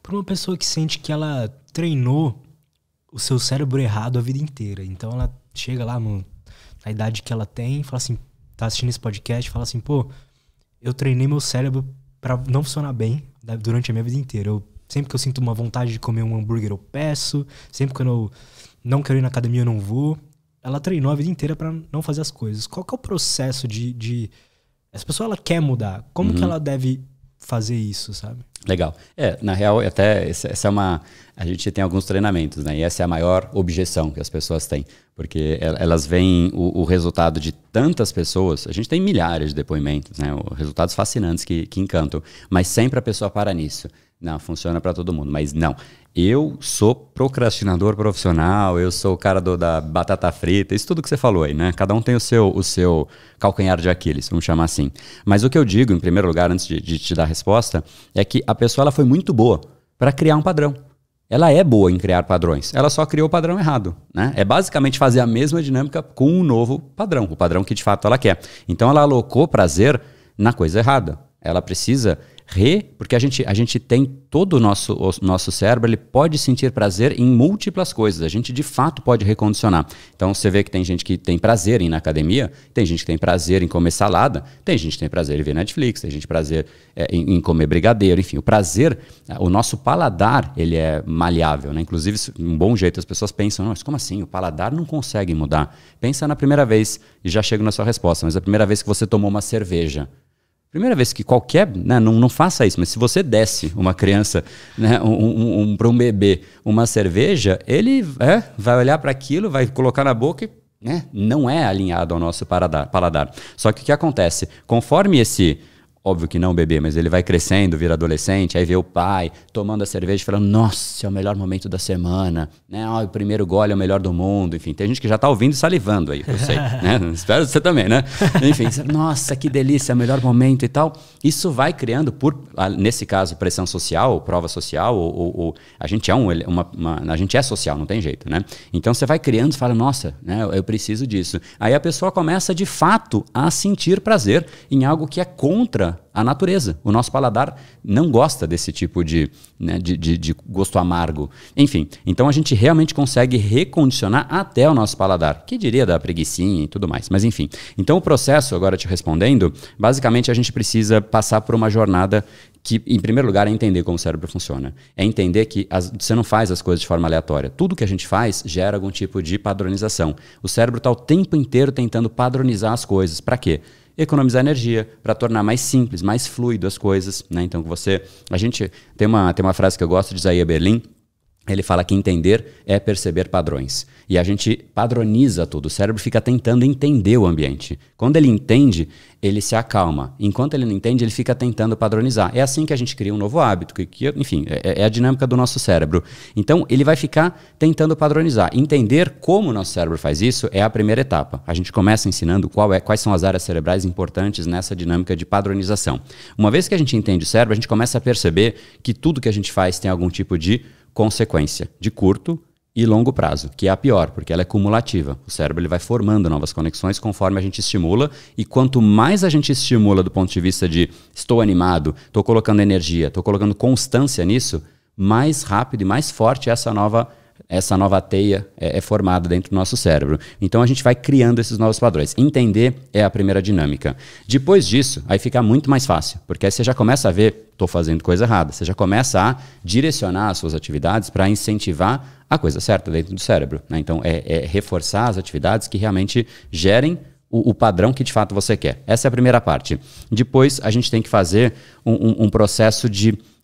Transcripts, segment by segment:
Para uma pessoa que sente que ela treinou o seu cérebro errado a vida inteira. Então ela chega lá na idade que ela tem e fala assim, tá assistindo esse podcast e fala assim, pô, eu treinei meu cérebro para não funcionar bem durante a minha vida inteira. Sempre que eu sinto uma vontade de comer um hambúrguer, eu peço. Sempre que eu não quero ir na academia, eu não vou. Ela treinou a vida inteira para não fazer as coisas. Qual que é o processo de... Essa pessoa, ela quer mudar. Como que ela deve fazer isso, sabe? Legal. Na real, até essa é uma... A gente tem alguns treinamentos, né? E essa é a maior objeção que as pessoas têm. Porque elas veem o resultado de tantas pessoas. A gente tem milhares de depoimentos, né? Resultados fascinantes que encantam. Mas sempre a pessoa para nisso. Não, funciona para todo mundo. Mas não. Eu sou procrastinador profissional, eu sou o cara da batata frita, isso tudo que você falou aí, né? Cada um tem o seu calcanhar de Aquiles, vamos chamar assim. Mas o que eu digo, em primeiro lugar, antes de te dar a resposta, é que a pessoa ela foi muito boa para criar um padrão. Ela é boa em criar padrões, ela só criou o padrão errado, né? É basicamente fazer a mesma dinâmica com um novo padrão, o padrão que de fato ela quer. Então ela alocou prazer na coisa errada. Ela precisa porque a gente tem todo o nosso cérebro, ele pode sentir prazer em múltiplas coisas. A gente de fato pode recondicionar. Então você vê que tem gente que tem prazer em ir na academia, tem gente que tem prazer em comer salada, tem gente que tem prazer em ver Netflix, tem gente que tem prazer em comer brigadeiro, enfim. O prazer, o nosso paladar, ele é maleável, né? Inclusive, um bom jeito, as pessoas pensam, mas como assim? O paladar não consegue mudar. Pensa na primeira vez, e já chego na sua resposta, mas a primeira vez que você tomou uma cerveja. Primeira vez que qualquer... Né, não faça isso, mas se você desse uma criança, né, para um bebê, uma cerveja, ele vai olhar para aquilo, vai colocar na boca e não é alinhado ao nosso paladar. Só que o que acontece? Conforme esse... Óbvio que não o bebê, mas ele vai crescendo, vira adolescente, aí vê o pai tomando a cerveja e falando, nossa, é o melhor momento da semana, né? O primeiro gole é o melhor do mundo, enfim. Tem gente que já está ouvindo e salivando aí, eu sei, né? Espero você também, né? Enfim, nossa, que delícia, é o melhor momento e tal. Isso vai criando, nesse caso, pressão social, prova social, ou a gente a gente é social, não tem jeito, né? Então você vai criando e fala, nossa, né, eu preciso disso. Aí a pessoa começa, de fato, a sentir prazer em algo que é contra a natureza. O nosso paladar não gosta desse tipo de gosto amargo. Enfim, então a gente realmente consegue recondicionar até o nosso paladar. Que diria da preguicinha e tudo mais. Mas enfim. Então o processo, agora te respondendo, basicamente a gente precisa passar por uma jornada que, em primeiro lugar, é entender como o cérebro funciona. É entender que você não faz as coisas de forma aleatória. Tudo que a gente faz gera algum tipo de padronização. O cérebro está o tempo inteiro tentando padronizar as coisas. Para quê? Economizar energia, para tornar mais simples, mais fluido as coisas, né? Então a gente tem uma frase que eu gosto de Isaiah Berlin. Ele fala que entender é perceber padrões. E a gente padroniza tudo. O cérebro fica tentando entender o ambiente. Quando ele entende, ele se acalma. Enquanto ele não entende, ele fica tentando padronizar. É assim que a gente cria um novo hábito. Enfim, é a dinâmica do nosso cérebro. Então, ele vai ficar tentando padronizar. Entender como o nosso cérebro faz isso é a primeira etapa. A gente começa ensinando quais são as áreas cerebrais importantes nessa dinâmica de padronização. Uma vez que a gente entende o cérebro, a gente começa a perceber que tudo que a gente faz tem algum tipo de consequência de curto e longo prazo, que é a pior, porque ela é cumulativa. O cérebro ele vai formando novas conexões conforme a gente estimula, e quanto mais a gente estimula do ponto de vista de estou animado, estou colocando energia, estou colocando constância nisso, mais rápido e mais forte essa nova teia é formada dentro do nosso cérebro. Então a gente vai criando esses novos padrões. Entender é a primeira dinâmica. Depois disso, aí fica muito mais fácil, porque aí você já começa a ver, estou fazendo coisa errada. Você já começa a direcionar as suas atividades para incentivar a coisa certa dentro do cérebro, né? Então é reforçar as atividades que realmente gerem o padrão que de fato você quer. Essa é a primeira parte. Depois a gente tem que fazer um processo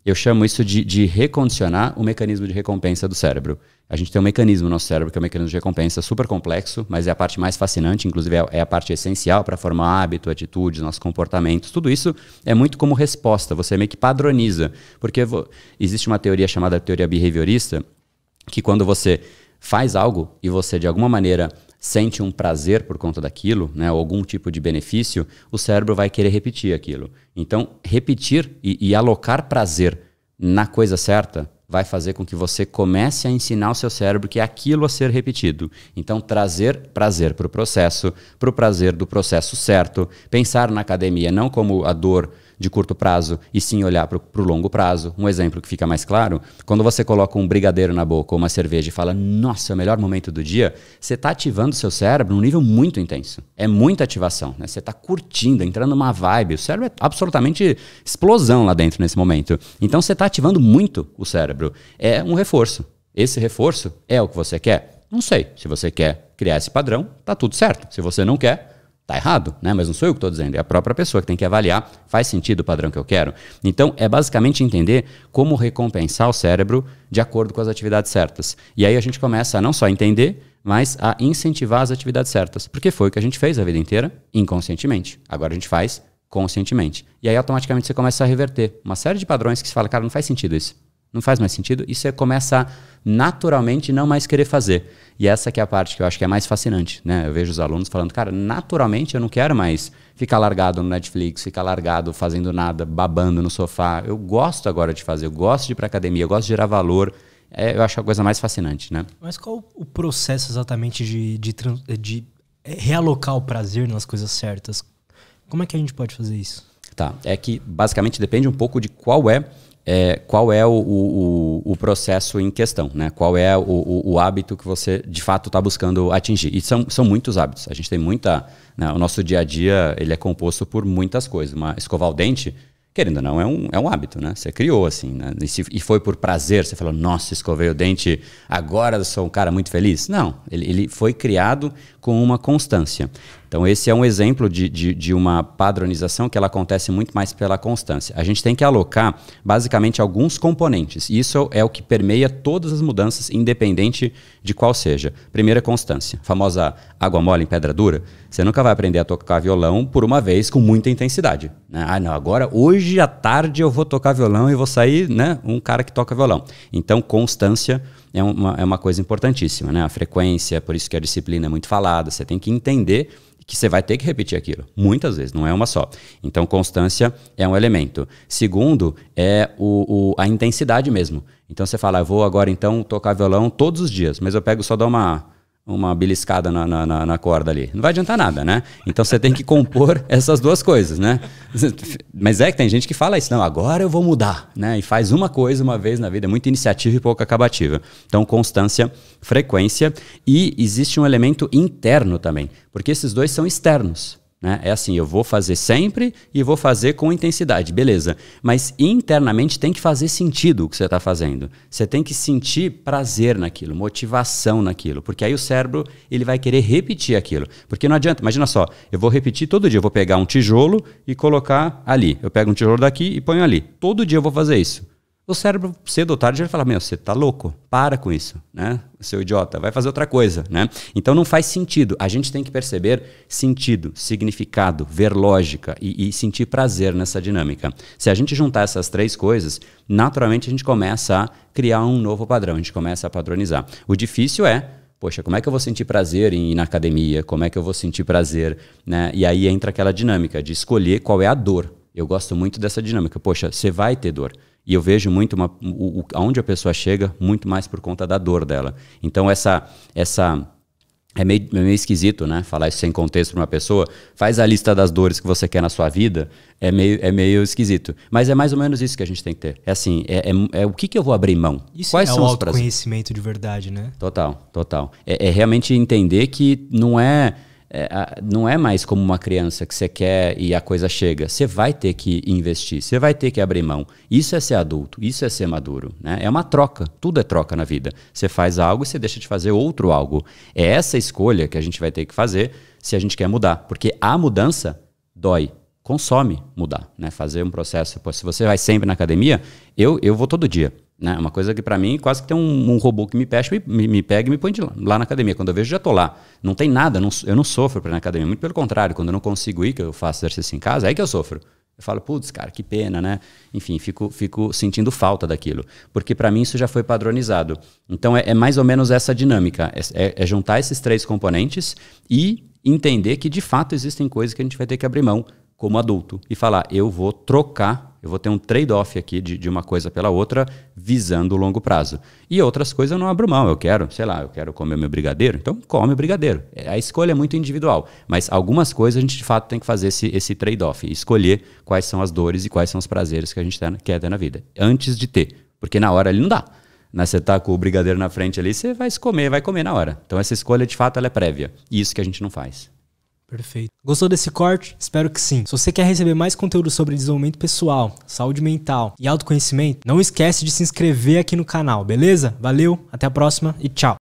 eu chamo isso de recondicionar o mecanismo de recompensa do cérebro. A gente tem um mecanismo no nosso cérebro que é um mecanismo de recompensa super complexo, mas é a parte mais fascinante, inclusive é a parte essencial para formar hábito, atitudes, nossos comportamentos. Tudo isso é muito como resposta, você meio que padroniza. Porque existe uma teoria chamada teoria behaviorista, que quando você faz algo e você de alguma maneira sente um prazer por conta daquilo, né, ou algum tipo de benefício, o cérebro vai querer repetir aquilo. Então, repetir e alocar prazer na coisa certa vai fazer com que você comece a ensinar o seu cérebro que é aquilo a ser repetido. Então, trazer prazer para o prazer do processo certo, pensar na academia não como a dor de curto prazo e sim olhar para o longo prazo. Um exemplo que fica mais claro, quando você coloca um brigadeiro na boca ou uma cerveja e fala, nossa, é o melhor momento do dia, você está ativando o seu cérebro num nível muito intenso. É muita ativação, né? Você está curtindo, entrando numa vibe. O cérebro é absolutamente explosão lá dentro nesse momento. Então você está ativando muito o cérebro. É um reforço. Esse reforço é o que você quer? Não sei. Se você quer criar esse padrão, tá tudo certo. Se você não quer, tá errado, né? Mas não sou eu que estou dizendo, é a própria pessoa que tem que avaliar, faz sentido o padrão que eu quero? Então, é basicamente entender como recompensar o cérebro de acordo com as atividades certas. E aí a gente começa a não só entender, mas a incentivar as atividades certas. Porque foi o que a gente fez a vida inteira, inconscientemente. Agora a gente faz conscientemente. E aí automaticamente você começa a reverter uma série de padrões que você fala, cara, não faz sentido isso. Não faz mais sentido, e você começa a naturalmente não mais querer fazer. E essa que é a parte que eu acho que é mais fascinante, né? Eu vejo os alunos falando, cara, naturalmente eu não quero mais ficar largado no Netflix, ficar largado fazendo nada, babando no sofá. Eu gosto agora de fazer, eu gosto de ir para academia, eu gosto de gerar valor. Eu acho a coisa mais fascinante, né? Mas qual o processo exatamente de realocar o prazer nas coisas certas? Como é que a gente pode fazer isso? Tá, é que basicamente depende um pouco de qual é o processo em questão, né? Qual é o hábito que você de fato está buscando atingir. E são muitos hábitos. A gente tem muita... Né? O nosso dia a dia ele é composto por muitas coisas. Escovar o dente, querendo ou não, é um hábito, né? Você criou assim, né? E foi por prazer, você falou, nossa, escovei o dente, agora eu sou um cara muito feliz. Não, ele foi criado com uma constância. Então esse é um exemplo de uma padronização que ela acontece muito mais pela constância. A gente tem que alocar basicamente alguns componentes. Isso é o que permeia todas as mudanças, independente de qual seja. Primeira, constância. A famosa água mole em pedra dura. Você nunca vai aprender a tocar violão por uma vez com muita intensidade, né? Ah, não, agora hoje à tarde eu vou tocar violão e vou sair, né, um cara que toca violão. Então constância é uma coisa importantíssima, né? A frequência, por isso que a disciplina é muito falada. Você tem que entender que você vai ter que repetir aquilo, muitas vezes, não é uma só. Então, constância é um elemento. Segundo, é a intensidade mesmo. Então, você fala, eu vou agora então tocar violão todos os dias, mas eu pego só dar uma beliscada na corda ali. Não vai adiantar nada, né? Então, você tem que compor essas duas coisas, né? Mas é que tem gente que fala isso, não, agora eu vou mudar, né? E faz uma coisa uma vez na vida, é muita iniciativa e pouca acabativa. Então, constância, frequência e existe um elemento interno também, porque esses dois são externos. Né? É assim, eu vou fazer sempre e vou fazer com intensidade, beleza. Mas internamente tem que fazer sentido o que você está fazendo. Você tem que sentir prazer naquilo, motivação naquilo, porque aí o cérebro ele vai querer repetir aquilo. Porque não adianta, imagina só, eu vou repetir todo dia, eu vou pegar um tijolo e colocar ali. Eu pego um tijolo daqui e ponho ali. Todo dia eu vou fazer isso. O cérebro, cedo ou tarde, já vai falar, meu, você tá louco, para com isso, né? Seu idiota, vai fazer outra coisa, né? Então não faz sentido. A gente tem que perceber sentido, significado, ver lógica e sentir prazer nessa dinâmica. Se a gente juntar essas três coisas, naturalmente a gente começa a criar um novo padrão, a gente começa a padronizar. O difícil é, poxa, como é que eu vou sentir prazer em ir na academia? Como é que eu vou sentir prazer, né? E aí entra aquela dinâmica de escolher qual é a dor. Eu gosto muito dessa dinâmica. Poxa, você vai ter dor. E eu vejo muito aonde a pessoa chega, muito mais por conta da dor dela. Então, essa é meio esquisito, né? Falar isso sem contexto para uma pessoa. Faz a lista das dores que você quer na sua vida, é meio esquisito. Mas é mais ou menos isso que a gente tem que ter. É assim, é o que eu vou abrir mão? Isso Quais é são o os autoconhecimento de verdade, né? Total. É realmente entender que não é mais como uma criança que você quer e a coisa chega. Você vai ter que investir, você vai ter que abrir mão. Isso é ser adulto, isso é ser maduro, né? É uma troca, tudo é troca na vida. Você faz algo e você deixa de fazer outro algo. É essa escolha que a gente vai ter que fazer se a gente quer mudar. Porque a mudança dói, consome mudar, né? Fazer um processo. Pô, se você vai sempre na academia, eu vou todo dia. Né? Uma coisa que para mim quase que tem um robô que me pega e me põe lá na academia. Quando eu vejo, já tô lá. Não tem nada, eu não sofro para ir na academia. Muito pelo contrário, quando eu não consigo ir, que eu faço exercício em casa, é aí que eu sofro. Eu falo, putz, cara, que pena, né? Enfim, fico sentindo falta daquilo. Porque para mim isso já foi padronizado. Então é mais ou menos essa dinâmica. É juntar esses três componentes e entender que de fato existem coisas que a gente vai ter que abrir mão como adulto. E falar, eu vou trocar eu vou ter um trade-off aqui de uma coisa pela outra, visando o longo prazo. E outras coisas eu não abro mão. Eu quero, sei lá, eu quero comer meu brigadeiro, então come o brigadeiro. A escolha é muito individual, mas algumas coisas a gente de fato tem que fazer esse trade-off, escolher quais são as dores e quais são os prazeres que a gente quer ter na vida, antes de ter, porque na hora ali não dá. Você tá com o brigadeiro na frente ali, você vai comer na hora. Então essa escolha de fato ela é prévia, e isso que a gente não faz. Perfeito. Gostou desse corte? Espero que sim. Se você quer receber mais conteúdo sobre desenvolvimento pessoal, saúde mental e autoconhecimento, não esquece de se inscrever aqui no canal, beleza? Valeu, até a próxima e tchau!